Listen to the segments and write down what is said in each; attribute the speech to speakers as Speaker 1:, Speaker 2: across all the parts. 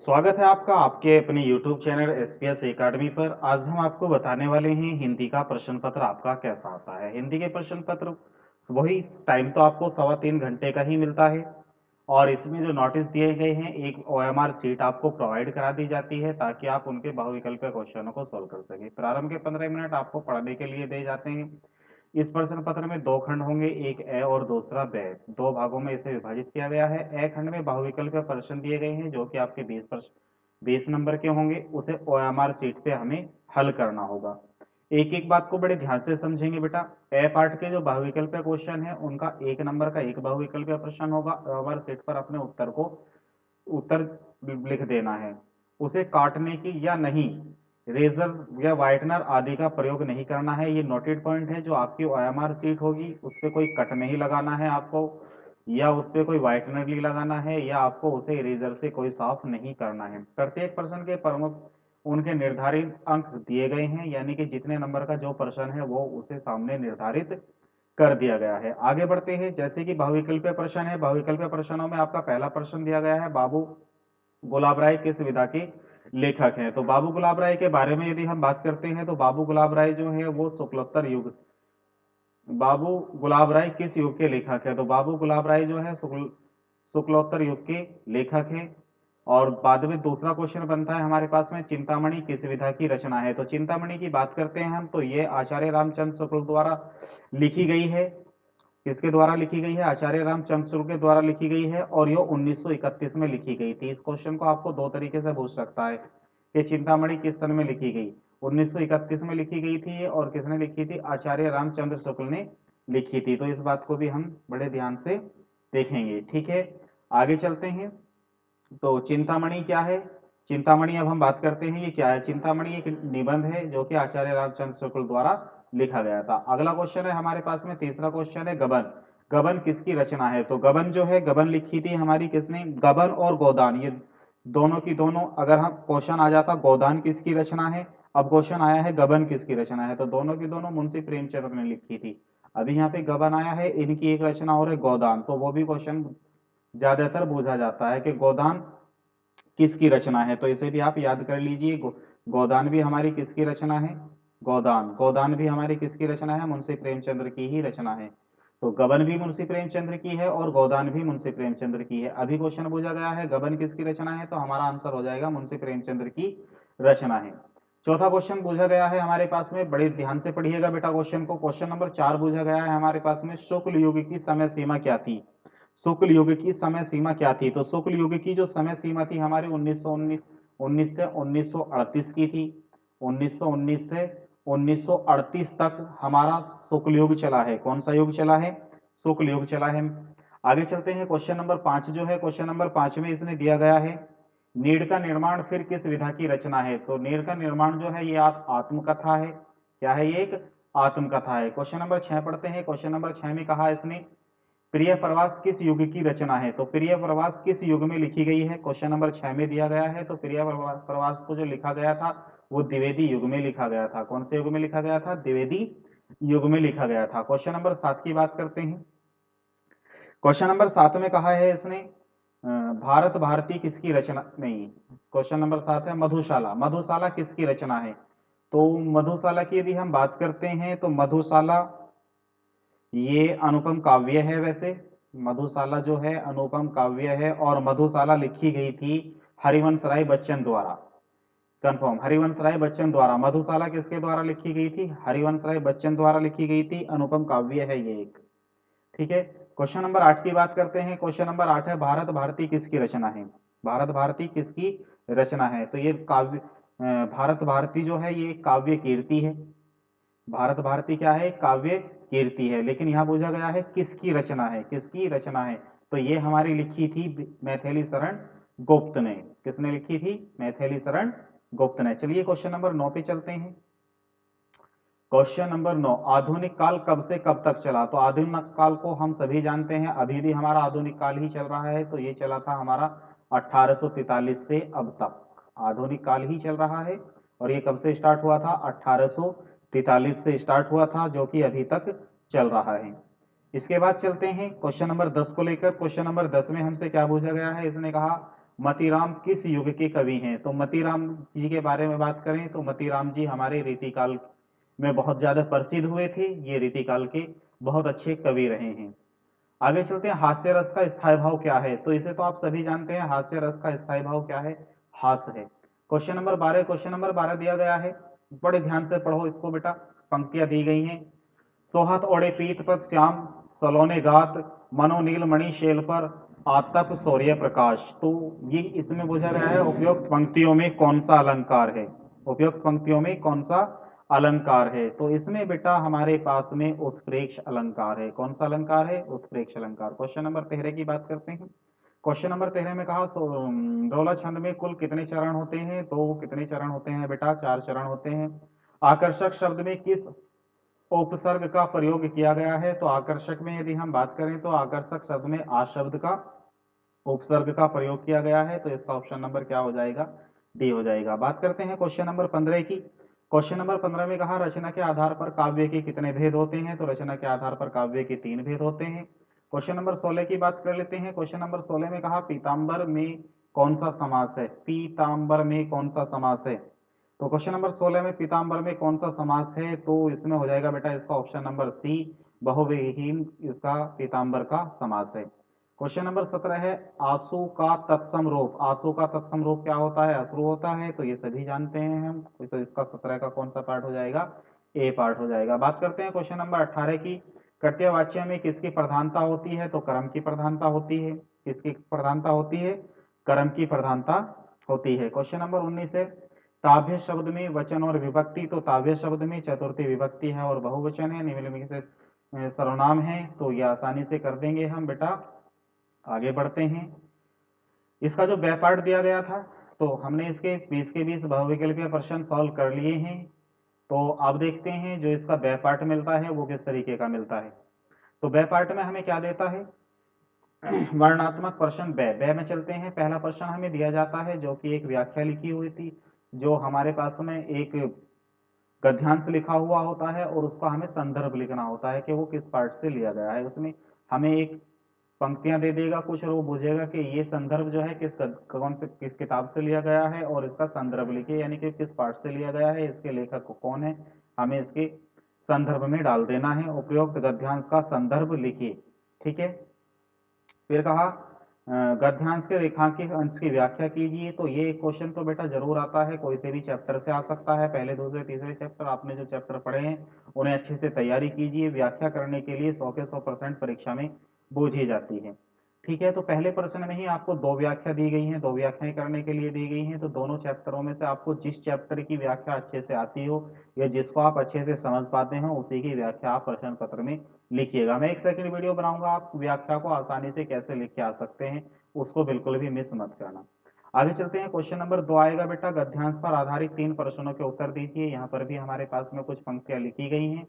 Speaker 1: स्वागत है आपका आपके अपने YouTube चैनल एसपीएस एकेडमी पर। आज हम आपको बताने वाले हैं हिंदी का प्रश्न पत्र आपका कैसा आता है। हिंदी के प्रश्न पत्र वही टाइम तो आपको 3.25 घंटे का ही मिलता है और इसमें जो नोटिस दिए गए हैं एक ओएमआर सीट आपको प्रोवाइड करा दी जाती है ताकि आप उनके बहुविकल्पीय क्वेश्चनों को सोल्व कर सकें। प्रारंभ के 15 मिनट आपको पढ़ने के लिए दिए जाते हैं। इस प्रश्न पत्र में दो खंड होंगे, एक ए और दूसरा ब। दो भागों में इसे विभाजित किया गया है। ए खंड में बहुविकल्पीय प्रश्न दिए गए हैं जो कि आपके 20 नंबर के होंगे। उसे ओएमआर सीट पे हमें हल करना होगा। एक एक बात को बड़े ध्यान से समझेंगे बेटा। ए पार्ट के जो बहुविकल्पीय क्वेश्चन है उनका 1 नंबर का एक बहुविकल्पीय प्रश्न होगा। ओएमआर सीट पर अपने उत्तर लिख देना है। उसे काटने की या नहीं, रेजर या व्हाइटनर आदि का प्रयोग नहीं करना है। ये नोटेड पॉइंट है। जो आपकी ओएमआर सीट होगी उस पर कोई कट नहीं लगाना है आपको, या उस पर कोई व्हाइटनर नहीं लगाना है, या आपको उसे इरेजर से कोई साफ नहीं करना है। प्रत्येक प्रश्न के प्रमुख उनके निर्धारित अंक दिए गए हैं, यानी कि जितने नंबर का जो प्रश्न है वो उसे सामने निर्धारित कर दिया गया है। आगे बढ़ते हैं। जैसे कि बहुविकल्पीय प्रश्न है, बहुविकल्पीय प्रश्नों में आपका पहला प्रश्न दिया गया है, बाबू गुलाब राय किस विधा के लेखक हैं। तो बाबू गुलाब राय के बारे में यदि हम बात करते हैं तो बाबू गुलाब राय जो है वो शुक्लोत्तर युग, बाबू गुलाब राय किस युग के लेखक है। तो बाबू गुलाब राय जो है शुक्लोत्तर युग के लेखक हैं। और बाद में दूसरा क्वेश्चन बनता है हमारे पास में, चिंतामणि किस विधा की रचना है। तो चिंतामणि की बात करते हैं हम तो ये आचार्य रामचंद्र शुक्ल द्वारा लिखी गई है। किसके द्वारा लिखी गई है? आचार्य रामचंद्र शुक्ल के द्वारा लिखी गई है और ये 1931 में लिखी गई थी। इस क्वेश्चन को आपको दो तरीके से पूछ सकता है कि चिंतामणि किस सन में लिखी गई। 1931 में लिखी गई थी और किसने लिखी थी? आचार्य रामचंद्र शुक्ल ने लिखी थी। तो इस बात को भी हम बड़े ध्यान से देखेंगे। ठीक है, आगे चलते हैं। तो चिंतामणि क्या है? चिंतामणि अब हम बात करते हैं ये क्या है। चिंतामणि एक निबंध है जो कि आचार्य रामचंद्र शुक्ल द्वारा लिखा गया था। अगला क्वेश्चन है हमारे पास में, तीसरा क्वेश्चन है गबन। गबन किसकी रचना है। तो गबन जो है, गबन लिखी थी हमारी किसने? गबन और गोदान, ये दोनों की दोनों। अगर हम क्वेश्चन आ जाता गोदान किसकी रचना है, अब क्वेश्चन आया है गबन किसकी रचना है, तो दोनों की दोनों मुंशी प्रेमचंद्र ने लिखी थी। अभी यहाँ पे गबन आया है, इनकी एक रचना और है गोदान, तो वो भी क्वेश्चन ज्यादातर पूछा जाता है कि गोदान किसकी रचना है। तो इसे भी आप याद कर लीजिए। गोदान भी हमारी किसकी रचना है? गोदान, गोदान भी हमारी किसकी रचना है? मुंशी प्रेमचंद्र की ही रचना है। तो गबन भी मुंशी प्रेमचंद्र की है और गोदान भी मुंशी प्रेमचंद्र की है। अभी क्वेश्चन पूछा गया है गबन किसकी रचना है, तो हमारा आंसर हो जाएगा मुंशी प्रेमचंद्र की रचना है। चौथा क्वेश्चन पूछा गया है हमारे पास में, बड़े ध्यान से पढ़िएगा बेटा क्वेश्चन को। क्वेश्चन नंबर 4 पूछा गया है हमारे पास में, शुक्ल युग की समय सीमा क्या थी। शुक्ल युग की समय सीमा क्या थी। तो शुक्ल युग की जो समय सीमा थी हमारी 1919 से 1938 की थी। 1919 से 1938 तक हमारा शुक्ल युग चला है। कौन सा युग चला है? शुक्ल युग चला है। आगे चलते हैं। क्वेश्चन नंबर 5 जो है, क्वेश्चन नंबर 5 में इसने दिया गया है, नीड़ का निर्माण फिर किस विधा की रचना है। तो नीड़ का निर्माण जो है ये आत्मकथा है। क्या है? ये एक आत्मकथा है। क्वेश्चन नंबर 6 पढ़ते हैं। क्वेश्चन नंबर 6 में कहा इसने, प्रिय प्रवास किस युग की रचना है। तो प्रिय प्रवास किस युग में लिखी गई है? क्वेश्चन नंबर 6 में दिया गया है। तो प्रिय प्रवास को जो लिखा गया था वो द्विवेदी युग में लिखा गया था। कौन से युग में लिखा गया था? द्विवेदी युग में लिखा गया था। क्वेश्चन नंबर 7 की बात करते हैं। क्वेश्चन नंबर 7 में कहा है इसने, भारत भारती किसकी रचना नहीं, क्वेश्चन नंबर 7 है मधुशाला। मधुशाला किसकी रचना है। तो मधुशाला की यदि हम बात करते हैं तो मधुशाला ये अनुपम काव्य है। वैसे मधुशाला जो है अनुपम काव्य है और मधुशाला लिखी गई थी हरिवंश राय बच्चन द्वारा। कंफर्म, हरिवंश राय बच्चन द्वारा। मधुशाला किसके द्वारा लिखी गई थी? हरिवंश राय बच्चन द्वारा लिखी गई थी। अनुपम काव्य है ये एक। ठीक है, क्वेश्चन नंबर 8 की बात करते हैं। क्वेश्चन नंबर 8 है, भारत भारती किसकी रचना है। भारत भारती किसकी रचना है। तो ये काव्य भारत भारती जो है ये काव्य कीर्ति है। भारत भारती क्या है? काव्य कीर्ति है। लेकिन यहाँ पूछा गया है किसकी रचना है, किसकी रचना है। तो ये हमारी लिखी थी मैथिली शरण गुप्त ने। किसने लिखी थी? मैथिली शरण गुप्त ने। चलिए क्वेश्चन नंबर 9 पे चलते हैं। क्वेश्चन नंबर 9, आधुनिक काल कब से कब तक चला। तो आधुनिक काल को हम सभी जानते हैं, अभी भी हमारा आधुनिक काल ही चल रहा है। तो ये चला था हमारा 1843 से अब तक आधुनिक काल ही चल रहा है। और ये कब से स्टार्ट हुआ था? 1843 से स्टार्ट हुआ था, जो कि अभी तक चल रहा है। इसके बाद चलते हैं क्वेश्चन नंबर 10 को लेकर। क्वेश्चन नंबर 10 में हमसे क्या पूछा गया है? इसने कहा मतीराम किस युग के कवि हैं? तो मतीराम जी के बारे में बात करें तो मतीराम जी हमारे रीतिकाल में बहुत ज्यादा प्रसिद्ध हुए थे। ये रीतिकाल के बहुत अच्छे कवि रहे हैं। आगे चलते हैं, हास्य रस का स्थायी भाव क्या है? तो इसे तो आप सभी जानते हैं, हास्य रस का स्थायी भाव क्या है? हास है। क्वेश्चन नंबर 12 दिया गया है, बड़े ध्यान से पढ़ो इसको बेटा, पंक्तियां दी गई हैं। सोहत ओढ़े पीत पत श्याम, सलोने गात, मनोनील मणि शैल पर, आतप सूर्य प्रकाश। तो ये इसमें पूछा गया है उपयुक्त पंक्तियों में कौन सा अलंकार है? उपयुक्त पंक्तियों में कौन सा अलंकार है? तो इसमें बेटा हमारे पास में उत्प्रेक्ष अलंकार है। कौन सा अलंकार है? उत्प्रेक्ष अलंकार। क्वेश्चन नंबर 13 की बात करते हैं। क्वेश्चन नंबर 13 में कहा रोला छंद में कुल कितने चरण होते हैं? तो कितने चरण होते हैं बेटा? 4 चरण होते हैं। आकर्षक शब्द में किस उपसर्ग का प्रयोग किया गया है? तो आकर्षक में यदि हम बात करें तो आकर्षक शब्द में आ शब्द का उपसर्ग का प्रयोग किया गया है। तो इसका ऑप्शन नंबर क्या हो जाएगा? डी हो जाएगा। बात करते हैं क्वेश्चन नंबर 15 की। क्वेश्चन नंबर 15 में कहा रचना के आधार पर काव्य के कितने भेद होते हैं? तो रचना के आधार पर काव्य के 3 भेद होते हैं। क्वेश्चन नंबर 16 की बात कर लेते हैं। क्वेश्चन नंबर 16 में कहा पीताम्बर में कौन सा समास है? पीताम्बर में कौन सा समास है? तो क्वेश्चन नंबर 16 में पीताम्बर में कौन सा समास है? तो इसमें हो जाएगा बेटा इसका ऑप्शन नंबर सी, बहुव्रीहि इसका पीताम्बर का समास है। क्वेश्चन नंबर 17 है आंसू का तत्सम रूप। आंसू का तत्सम रूप क्या होता है? अश्रु होता है। तो ये सभी जानते हैं हम। तो इसका 17 का कौन सा पार्ट हो जाएगा? ए पार्ट हो जाएगा। बात करते हैं क्वेश्चन नंबर 18 की। कृत्य वाच्य में किसकी प्रधानता होती है? तो कर्म की प्रधानता होती है। किसकी प्रधानता होती है? कर्म की प्रधानता होती है। क्वेश्चन नंबर 19 है ताभ्य शब्द में वचन और विभक्ति। तो ताभ्य शब्द में चतुर्थी विभक्ति है और बहुवचन है, निम्नलिखित से सर्वनाम है। तो ये आसानी से कर देंगे हम बेटा। आगे बढ़ते हैं। इसका जो बैक पार्ट दिया गया था तो हमने इसके 20 के 20 बहुविकल्पीय प्रश्न सॉल्व कर लिए हैं। तो अब देखते हैं जो इसका बैक पार्ट मिलता है वो किस तरीके का मिलता है। तो बैक पार्ट में हमें क्या देता है? वर्णात्मक प्रश्न बै में चलते हैं। पहला प्रश्न हमें दिया जाता है जो कि एक व्याख्या लिखी हुई थी, जो हमारे पास में एक गद्यांश लिखा हुआ होता है और उसका हमें संदर्भ लिखना होता है कि वो किस पार्ट से लिया गया है। उसमें हमें एक पंक्तियां दे देगा कुछ और वो पूछेगा कि ये संदर्भ जो है कौन से किस किताब से लिया गया है और इसका संदर्भ लिखिए, यानी कि किस पार्ट से लिया गया है, इसके लेखक कौन है, हमें इसके संदर्भ में डाल देना है। उपयुक्त गद्यांश का संदर्भ लिखिए। ठीक है। फिर कहा गद्यांश के रेखांकित अंश की व्याख्या कीजिए। तो ये क्वेश्चन तो बेटा जरूर आता है, कोई से भी चैप्टर से आ सकता है। पहले दूसरे तीसरे चैप्टर आपने जो चैप्टर पढ़े हैं उन्हें अच्छे से तैयारी कीजिए। व्याख्या करने के लिए 100 के 100% परीक्षा में पूछी जाती है। ठीक है। तो पहले प्रश्न में ही आपको 2 व्याख्या दी गई हैं, 2 व्याख्याएं करने के लिए दी गई हैं। तो दोनों चैप्टरों में से आपको जिस चैप्टर की व्याख्या अच्छे से आती हो या जिसको आप अच्छे से समझ पाते हो उसी की व्याख्या आप प्रश्न पत्र में लिखिएगा। मैं एक सेकंड वीडियो बनाऊंगा, आप व्याख्या को आसानी से कैसे लिख के आ सकते हैं उसको बिल्कुल भी मिस मत करना। आगे चलते हैं। क्वेश्चन नंबर 2 आएगा बेटा गद्यांश पर आधारित 3 प्रश्नों के उत्तर दीजिए। यहाँ पर भी हमारे पास में कुछ पंक्तियां लिखी गई हैं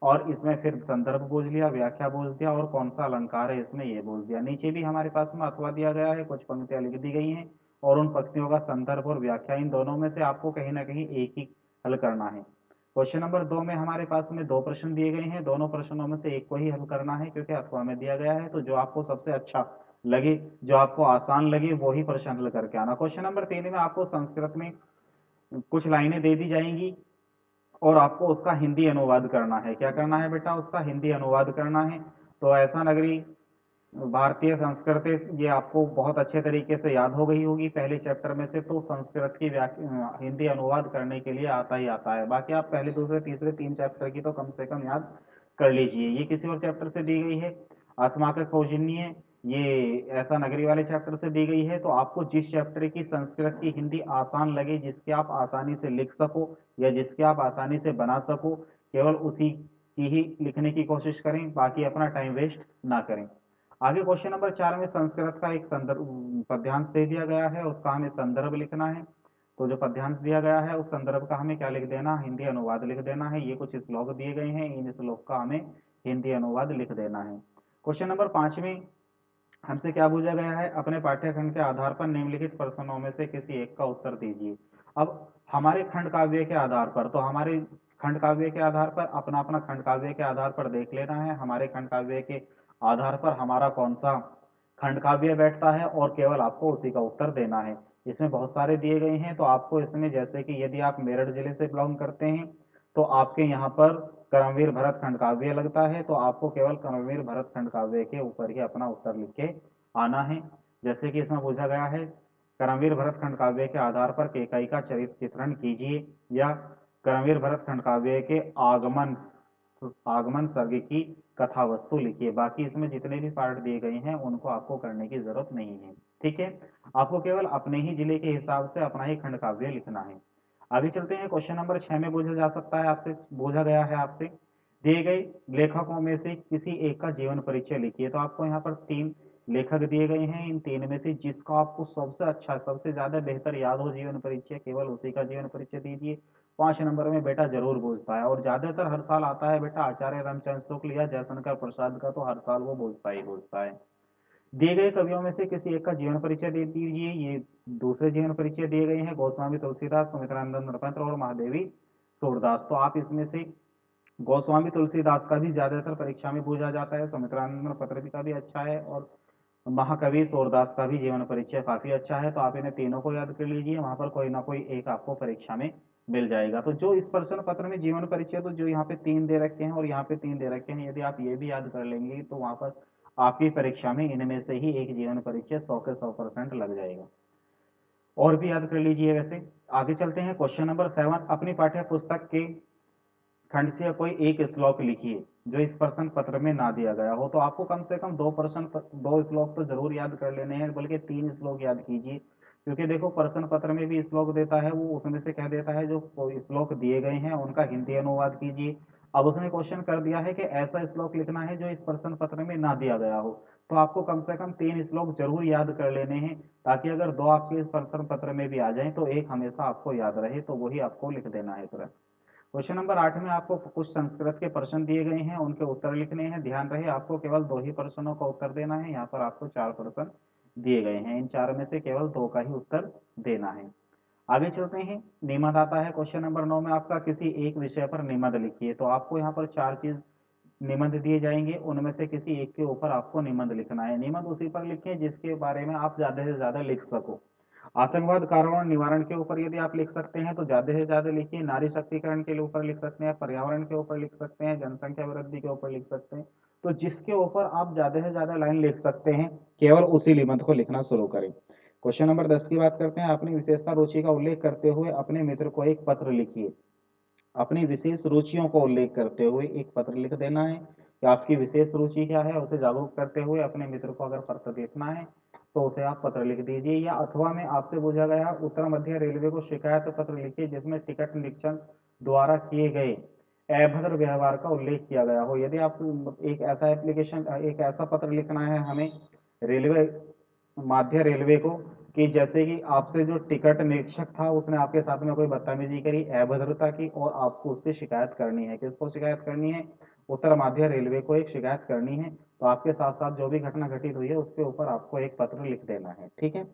Speaker 1: और इसमें फिर संदर्भ बोझ लिया, व्याख्या बोझ दिया और कौन सा अलंकार है इसमें ये बोझ दिया। नीचे भी हमारे पास में अथवा दिया गया है, कुछ पंक्तियां लिख दी गई हैं और उन पंक्तियों का संदर्भ और व्याख्या इन दोनों में से आपको कहीं ना कहीं एक ही हल करना है। क्वेश्चन नंबर 2 में हमारे पास में 2 प्रश्न दिए गए हैं, दोनों प्रश्नों में से एक को ही हल करना है क्योंकि अथवा में दिया गया है। तो जो आपको सबसे अच्छा लगे, जो आपको आसान लगे वो ही प्रश्न हल करके आना। क्वेश्चन नंबर 3 में आपको संस्कृत में कुछ लाइनें दे दी जाएंगी और आपको उसका हिंदी अनुवाद करना है। क्या करना है बेटा? उसका हिंदी अनुवाद करना है। तो ऐसा नगरी भारतीय संस्कृति ये आपको बहुत अच्छे तरीके से याद हो गई होगी पहले चैप्टर में से। तो संस्कृत की हिंदी अनुवाद करने के लिए आता ही आता है। बाकी आप पहले दूसरे तीसरे 3 चैप्टर की तो कम से कम याद कर लीजिए। ये किसी और चैप्टर से दी गई है, अस्माकक कौजिन्य ये ऐसा नगरी वाले चैप्टर से दी गई है। तो आपको जिस चैप्टर की संस्कृत की हिंदी आसान लगे, जिसके आप आसानी से लिख सको या जिसके आप आसानी से बना सको, केवल उसी की ही लिखने की कोशिश करें, बाकी अपना टाइम वेस्ट ना करें। आगे क्वेश्चन नंबर 4 में संस्कृत का एक संदर्भ पद्यांश दे दिया गया है, उसका हमें संदर्भ लिखना है। तो जो पद्यांश दिया गया है उस संदर्भ का हमें क्या लिख देना? हिंदी अनुवाद लिख देना है। ये कुछ श्लोक दिए गए हैं, इन श्लोक का हमें हिंदी अनुवाद लिख देना है। क्वेश्चन नंबर 5 में हमसे क्या पूछा गया है? अपने पाठ्यखंड के आधार पर निम्नलिखित प्रश्नों में से किसी एक का उत्तर दीजिए। अब हमारे खंड काव्य के आधार पर, तो हमारे खंड काव्य के आधार पर अपना अपना खंड काव्य के आधार पर देख लेना है हमारे खंड काव्य के आधार पर हमारा कौन सा खंडकाव्य बैठता है और केवल आपको उसी का उत्तर देना है। इसमें बहुत सारे दिए गए हैं, तो आपको इसमें जैसे कि यदि आप मेरठ जिले से बिलोंग करते हैं तो आपके यहाँ पर कर्मवीर भरत खंडकाव्य लगता है, तो आपको केवल कर्मवीर भरत खंडकाव्य के ऊपर ही अपना उत्तर लिख के आना है। जैसे कि इसमें पूछा गया है कर्मवीर भरत खंडकाव्य के आधार पर केकई का चरित्र चित्रण कीजिए, या कर्मवीर भरत खंडकाव्य के आगमन आगमन सर्ग की कथा वस्तु लिखिए। बाकी इसमें जितने भी पार्ट दिए गए हैं उनको आपको करने की जरूरत नहीं है। ठीक है, आपको केवल अपने ही जिले के हिसाब से अपना ही खंड काव्य लिखना है। आगे चलते हैं, क्वेश्चन नंबर 6 में पूछा जा सकता है आपसे, पूछा गया है आपसे दिए गए लेखकों में से किसी एक का जीवन परिचय लिखिए। तो आपको यहाँ पर 3 लेखक दिए गए हैं, इन 3 में से जिसका आपको सबसे अच्छा सबसे ज्यादा बेहतर याद हो जीवन परिचय, केवल उसी का जीवन परिचय दीजिए। 5 नंबर में बेटा जरूर पूछता है, और ज्यादातर हर साल आता है बेटा आचार्य रामचंद्र शुक्ल या जयशंकर प्रसाद का, तो हर साल वो पूछता ही पूछता है। दिए गए कवियों में से किसी एक का जीवन परिचय दे दीजिए। ये दूसरे जीवन परिचय दिए गए हैं, गोस्वामी तुलसीदास, सुमित्रानंद नरपंथ और महादेवी सूरदास। तो आप इसमें से गोस्वामी तुलसीदास का भी ज्यादातर परीक्षा में पूछा जाता है, सुमित्रानंद नरपंथ का भी अच्छा है, और महाकवि सूरदास का भी जीवन परिचय काफी अच्छा है। तो आप इन्हें तीनों को याद कर लीजिए, वहां पर कोई ना कोई एक आपको परीक्षा में मिल जाएगा। तो जो इस प्रश्न पत्र में जीवन परिचय, तो जो यहाँ पे 3 दे रखे हैं और यहाँ पे 3 दे रखे हैं, यदि आप ये भी याद कर लेंगे तो वहां पर आपकी परीक्षा में इनमें से ही एक जीवन परिचय 100 के 100% लग जाएगा। और भी याद कर लीजिए। वैसे आगे चलते हैं, क्वेश्चन नंबर 7, अपनी पाठ्य पुस्तक के खंड से कोई एक श्लोक लिखिए जो इस प्रश्न पत्र में ना दिया गया हो। तो आपको कम से कम 2 श्लोक तो जरूर याद कर लेने हैं, बल्कि 3 श्लोक याद कीजिए, क्योंकि देखो प्रश्न पत्र में भी श्लोक देता है, वो उसमें से कह देता है जो श्लोक दिए गए हैं उनका हिंदी अनुवाद कीजिए। अब उसने क्वेश्चन कर दिया है कि ऐसा श्लोक लिखना है जो इस प्रश्न पत्र में ना दिया गया हो, तो आपको कम से कम 3 श्लोक जरूर याद कर लेने हैं, ताकि अगर 2 आपके इस प्रश्न पत्र में भी आ जाए तो एक हमेशा आपको याद रहे, तो वही आपको लिख देना है तुरंत। क्वेश्चन नंबर 8 में आपको कुछ संस्कृत के प्रश्न दिए गए हैं, उनके उत्तर लिखने हैं। ध्यान रहे आपको केवल 2 ही प्रश्नों का उत्तर देना है, यहाँ पर आपको 4 प्रश्न दिए गए हैं, इन 4 में से केवल 2 का ही उत्तर देना है। आगे चलते हैं, निबंध आता है क्वेश्चन नंबर 9 में आपका किसी एक विषय पर निबंध लिखिए। तो आपको यहाँ पर 4 चीज निबंध दिए जाएंगे, उनमें से किसी एक के ऊपर आपको निबंध लिखना है। निबंध उसी पर लिखें जिसके बारे में आप ज्यादा से ज्यादा लिख सको। आतंकवाद कारण और निवारण के ऊपर यदि आप लिख सकते हैं तो ज्यादा से ज्यादा लिखिए। नारी शक्तिकरण के ऊपर लिख सकते हैं, पर्यावरण के ऊपर लिख सकते हैं, जनसंख्या वृद्धि के ऊपर लिख सकते हैं। तो जिसके ऊपर आप ज्यादा से ज्यादा लाइन लिख सकते हैं, केवल उसी निबंध को लिखना शुरू करें। क्वेश्चन नंबर 10 की बात करते हैं, अपनी विशेषता रुचि का उल्लेख करते हुए अपने मित्र को एक पत्र लिखिए। अपनी विशेष रुचियों को उल्लेख करते हुए एक पत्र लिख देना है कि आपकी विशेष रुचि क्या है, उसे जागरूक करते हुए अपने मित्र को अगर पत्र देखना है तो उसे आप पत्र लिख दीजिए। या अथवा में आपसे पूछा गया उत्तर मध्य रेलवे को शिकायत पत्र लिखिए जिसमें टिकट निरीक्षण द्वारा किए गए अभद्र व्यवहार का उल्लेख किया गया हो। यदि आप एक ऐसा एप्लीकेशन एक ऐसा पत्र लिखना है हमें रेलवे मध्य रेलवे को, कि जैसे कि आपसे जो टिकट निरीक्षक था उसने आपके साथ में कोई बदतमीजी करी, अभद्रता की, और आपको उसकी शिकायत करनी है। किसको शिकायत करनी है? उत्तर मध्य रेलवे को एक शिकायत करनी है। तो आपके साथ साथ जो भी घटना घटित हुई है उसके ऊपर आपको एक पत्र लिख देना है। ठीक है,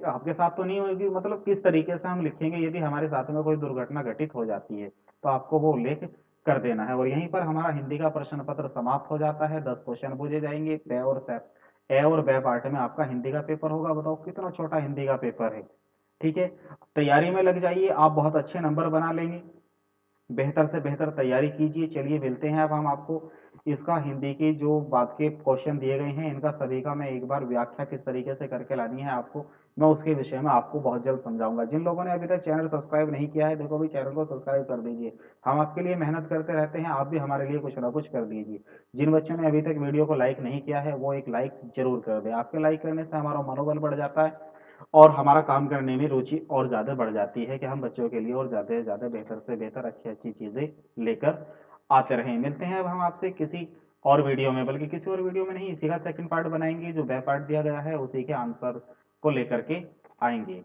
Speaker 1: आपके साथ तो नहीं होगी, मतलब किस तरीके से हम लिखेंगे, यदि हमारे साथ में कोई दुर्घटना घटित हो जाती है तो आपको वो उल्लेख कर देना है। और यहीं पर हमारा हिंदी का प्रश्न पत्र समाप्त हो जाता है। 10 क्वेश्चन पूछे जाएंगे, ए और ब पार्ट में आपका हिंदी का पेपर होगा। बताओ कितना छोटा हिंदी का पेपर है। ठीक है, तैयारी में लग जाइए, आप बहुत अच्छे नंबर बना लेंगे। बेहतर से बेहतर तैयारी कीजिए। चलिए मिलते हैं अब हम आपको इसका हिंदी की जो बात के क्वेश्चन दिए गए हैं इनका सभी का मैं एक बार व्याख्या किस तरीके से करके लानी है आपको, मैं उसके विषय में आपको बहुत जल्द समझाऊंगा। जिन लोगों ने अभी तक चैनल सब्सक्राइब नहीं किया है, देखो भी चैनल को सब्सक्राइब कर दीजिए। हम आपके लिए मेहनत करते रहते हैं, आप भी हमारे लिए कुछ ना कुछ कर दीजिए। जिन बच्चों ने अभी तक वीडियो को लाइक नहीं किया है वो एक लाइक जरूर कर दे। आपके लाइक करने से हमारा मनोबल बढ़ जाता है और हमारा काम करने में रुचि और ज़्यादा बढ़ जाती है कि हम बच्चों के लिए और ज़्यादा से ज़्यादा बेहतर से बेहतर अच्छी अच्छी चीज़ें लेकर आते रहें। मिलते हैं अब हम आपसे किसी और वीडियो में, बल्कि किसी और वीडियो में नहीं, इसी का सेकंड पार्ट बनाएंगे। जो बैक पार्ट दिया गया है उसी के आंसर को लेकर के आएंगे।